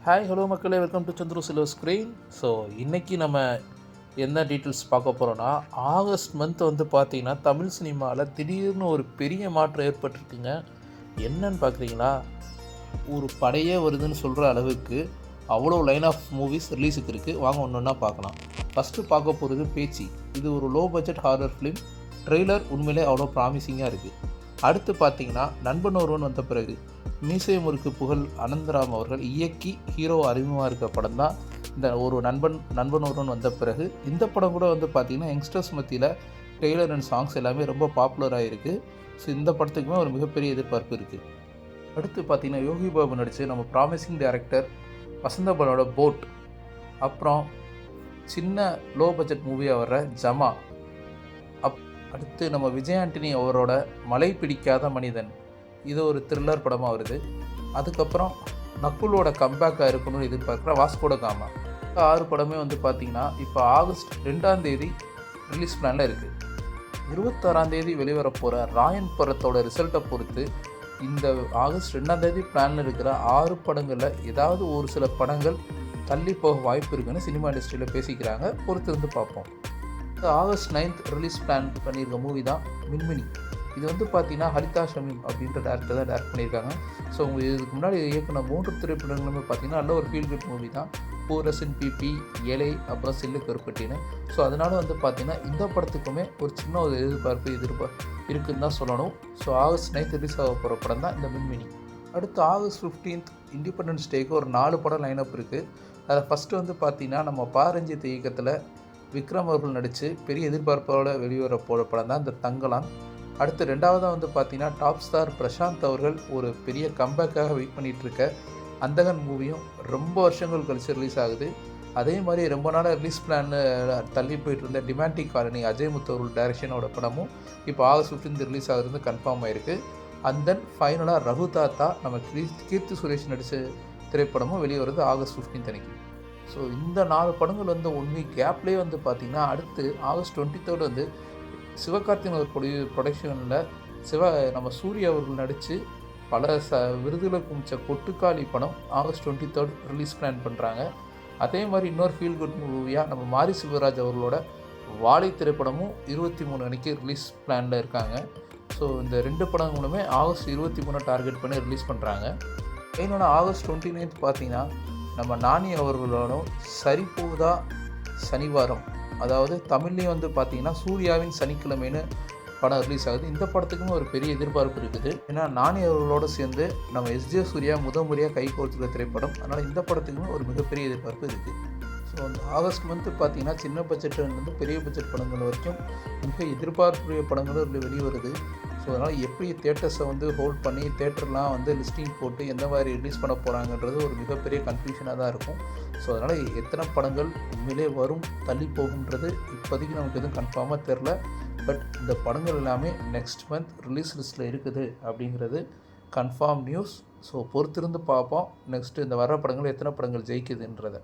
Hi hello மக்களே, welcome to Chandru silver screen. So இன்றைக்கி நம்ம என்ன டீட்டெயில்ஸ் பார்க்க போகிறோன்னா, ஆகஸ்ட் மந்த் வந்து பார்த்திங்கன்னா தமிழ் சினிமாவில் திடீர்னு ஒரு பெரிய மாற்றம் ஏற்பட்டிருக்குங்க. என்னன்னு பார்க்குறீங்களா? ஒரு படையே வருதுன்னு சொல்கிற அளவுக்கு அவ்வளோ லைன் ஆஃப் மூவிஸ் ரிலீஸுக்கு இருக்குது. வாங்க ஒன்று ஒன்றா பார்க்கலாம். ஃபஸ்ட்டு பார்க்க போகிறது பேச்சி. இது ஒரு low budget horror film. Trailer உண்மையிலே அவ்வளோ ப்ராமிசிங்காக இருக்குது. அடுத்து பார்த்திங்கன்னா நண்பன் ஒருவன் வந்த பிறகு மீசை முறுக்கு புகழ் அனந்தராம் அவர்கள் இயக்கி ஹீரோ அறிமுகமாக இருக்க படம் தான் இந்த ஒரு நண்பன் ஒருவன் வந்த பிறகு. இந்த படம் கூட வந்து பார்த்திங்கன்னா யங்ஸ்டர்ஸ் மத்தியில் டெய்லர் அண்ட் சாங்ஸ் எல்லாமே ரொம்ப பாப்புலராக இருக்குது. ஸோ இந்த படத்துக்குமே ஒரு மிகப்பெரிய எதிர்பார்ப்பு இருக்குது. அடுத்து பார்த்திங்கன்னா யோகி பாபு நடித்து நம்ம ப்ராமிசிங் டைரக்டர் வசந்தபாலோட போட், அப்புறம் சின்ன லோ பட்ஜெட் மூவியாக வர்ற ஜமா, அடுத்து நம்ம விஜய் ஆண்டனி அவரோட மலை பிடிக்காத மனிதன், இது ஒரு த்ரில்லர் படமாக வருது. அதுக்கப்புறம் நக்குலோட கம்பேக்காக இருக்கணும்னு எதிர்பார்க்குற வாஸ்கோட காமா. 6 படமே வந்து பார்த்திங்கன்னா இப்போ ஆகஸ்ட் 2 ரிலீஸ் பிளானில் இருக்குது. 26 வெளிவர போகிற ராயன் படத்தோட ரிசல்ட்டை பொறுத்து இந்த ஆகஸ்ட் 2 பிளானில் இருக்கிற 6 படங்களில் ஏதாவது ஒரு சில படங்கள் தள்ளி போக வாய்ப்பு இருக்குன்னு சினிமா இண்டஸ்ட்ரியில் பேசிக்கிறாங்க. பொறுத்து இருந்து பார்ப்போம். ஆகஸ்ட் 9 ரிலீஸ் பிளான் பண்ணியிருக்க மூவி தான் மின்மினி. இது வந்து பார்த்திங்கன்னா ஹரிதா ஷமீம் அப்படின்ற டேரக்டர் தான் டேரக்ட் பண்ணியிருக்காங்க. ஸோ அவங்க இதுக்கு முன்னாடி இயக்குன 3 திரைப்படங்களுமே பார்த்திங்கன்னா நல்ல ஒரு ஃபீல் குட் மூவி தான். பூரசன் பிபி, ஏழை, அப்புறம் சில்லு கருப்பட்டின்னு. ஸோ அதனால் வந்து பார்த்திங்கன்னா இந்த படத்துக்குமே ஒரு சின்ன ஒரு எதிர்பார்ப்பு இருக்குதுன்னு தான் சொல்லணும். ஸோ ஆகஸ்ட் 9 ரிலீஸ் ஆக போகிற படம் தான் இந்த மின்மினி. அடுத்து ஆகஸ்ட் 15 இண்டிபெண்டன்ஸ் டேக்கு ஒரு 4 படம் லைனப் இருக்குது. அதில் ஃபஸ்ட்டு வந்து பார்த்திங்கன்னா நம்ம பாரஞ்சித் இயக்கத்தில் விக்ரம் அவர்கள் நடித்து பெரிய எதிர்பார்ப்போடு வெளிவர போகிற படம் தான் இந்த தங்கலான். அடுத்து 2வதாக வந்து பார்த்திங்கன்னா டாப் ஸ்டார் பிரசாந்த் அவர்கள் ஒரு பெரிய கம்பேக்காக வெயிட் பண்ணிகிட்ருக்க அந்தகன் மூவியும் ரொம்ப வருஷங்கள் கழித்து ரிலீஸ் ஆகுது. அதே மாதிரி ரொம்ப நாளாக ரிலீஸ் பிளான்னு தள்ளி போயிட்டு இருந்த டிமாண்டிக் காலனி அஜய் முத்து அவர்கள் டைரக்ஷனோட படமும் இப்போ ஆகஸ்ட் 15 ரிலீஸ் ஆகுறது கன்ஃபார்ம் ஆகிருக்கு. அண்ட் தென் ஃபைனலாக ரகு தாத்தா நம்ம கீர்த்தி சுரேஷ் நடித்த திரைப்படமும் வெளியே வருது ஆகஸ்ட் 15 அன்னைக்கு. ஸோ இந்த 4 படங்கள் வந்து 1 வீக் கேப்லேயே வந்து பார்த்திங்கன்னா அடுத்து ஆகஸ்ட் 23 வந்து சிவகார்த்திகேயன் ஒரு ப்ரொடக்ஷனில் நம்ம சூர்யா அவர்கள் நடித்து பல விருதுகளை குமிச்ச கொட்டுக்காளி படம் ஆகஸ்ட் 23 ரிலீஸ் பிளான் பண்ணுறாங்க. அதே மாதிரி இன்னொரு ஃபீல் குட் மூவியாக நம்ம மாரி சிவராஜ் அவர்களோட வாழை திரைப்படமும் 23 அன்னைக்கு ரிலீஸ் பிளானில் இருக்காங்க. ஸோ இந்த 2 படங்களுமே ஆகஸ்ட் 23 டார்கெட் பண்ணி ரிலீஸ் பண்ணுறாங்க. இன்னொன்று ஆகஸ்ட் 29 பார்த்திங்கன்னா நம்ம நானி அவர்களோட சரிபோதா சனிவாரம், அதாவது தமிழ்லேயும் வந்து பார்த்திங்கன்னா சூர்யாவின் சனிக்கிழமைன்னு படம் ரிலீஸ் ஆகுது. இந்த படத்துக்குமே ஒரு பெரிய எதிர்பார்ப்பு இருக்குது. ஏன்னா நானி அவர்களோடு சேர்ந்து நம்ம எஸ்ஜே சூர்யா முறையாக கை கோர்த்துக்கிற திரைப்படம். அதனால் இந்த படத்துக்குமே ஒரு மிகப்பெரிய எதிர்பார்ப்பு இருக்குது. ஸோ அந்த ஆகஸ்ட் மந்த்து பார்த்திங்கன்னா சின்ன பட்ஜெட்லேருந்து பெரிய பட்ஜெட் படங்கள் வரைக்கும் மிக எதிர்பார்ப்புடைய படங்களும் வெளியே வருது. ஸோ அதனால் எப்படி தேட்டர்ஸை வந்து ஹோல்ட் பண்ணி தேட்டர்லாம் வந்து லிஸ்டிங் போட்டு எந்த மாதிரி ரிலீஸ் பண்ண போகிறாங்கன்றது ஒரு மிகப்பெரிய கன்ஃபியூஷனாக தான் இருக்கும். ஸோ அதனால் எத்தனை படங்கள் உண்மையிலே வரும் தள்ளி போகுன்றது இப்போதைக்கு நமக்கு எதுவும் கன்ஃபார்மாக தெரில. பட் இந்த படங்கள் எல்லாமே நெக்ஸ்ட் மந்த் ரிலீஸ் லிஸ்ட்டில் இருக்குது அப்படிங்கிறது கன்ஃபார்ம் நியூஸ். ஸோ பொறுத்திருந்து பார்ப்போம் நெக்ஸ்ட்டு இந்த வர படங்கள் எத்தனை படங்கள் ஜெயிக்குதுன்றதை.